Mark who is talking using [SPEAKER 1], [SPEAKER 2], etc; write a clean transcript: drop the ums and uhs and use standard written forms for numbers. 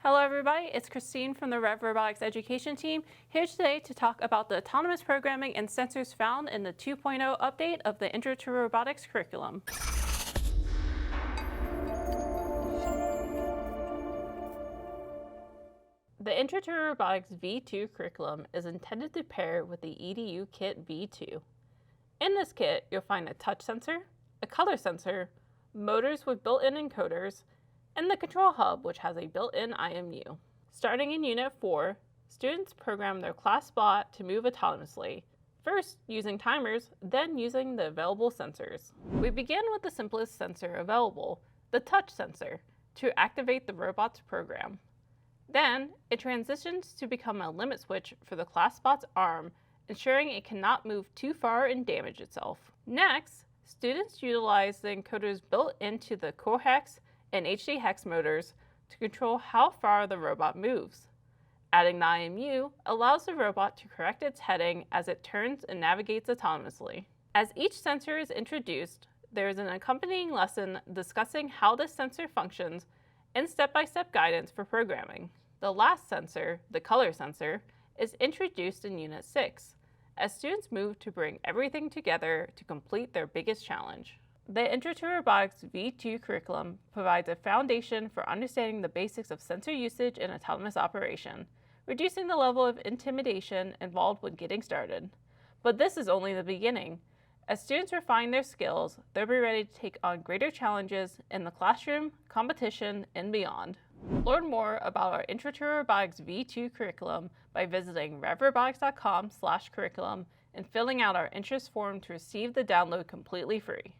[SPEAKER 1] Hello everybody, it's Christine from the REV Robotics Education team, here today to talk about the autonomous programming and sensors found in the 2.0 update of the Intro to Robotics curriculum. The Intro to Robotics V2 curriculum is intended to pair with the EDU Kit V2. In this kit, you'll find a touch sensor, a color sensor, motors with built-in encoders, and the control hub, which has a built-in IMU. Starting in Unit 4, students program their class bot to move autonomously, first using timers, then using the available sensors. We begin with the simplest sensor available, the touch sensor, to activate the robot's program. Then, it transitions to become a limit switch for the class bot's arm, ensuring it cannot move too far and damage itself. Next, students utilize the encoders built into the core hex and HD hex motors to control how far the robot moves. Adding the IMU allows the robot to correct its heading as it turns and navigates autonomously. As each sensor is introduced, there is an accompanying lesson discussing how this sensor functions and step-by-step guidance for programming. The last sensor, the color sensor, is introduced in Unit 6, as students move to bring everything together to complete their biggest challenge. The Intro to Robotics V2 curriculum provides a foundation for understanding the basics of sensor usage and autonomous operation, reducing the level of intimidation involved when getting started. But this is only the beginning. As students refine their skills, they'll be ready to take on greater challenges in the classroom, competition, and beyond. Learn more about our Intro to Robotics V2 curriculum by visiting revrobotics.com/curriculum and filling out our interest form to receive the download completely free.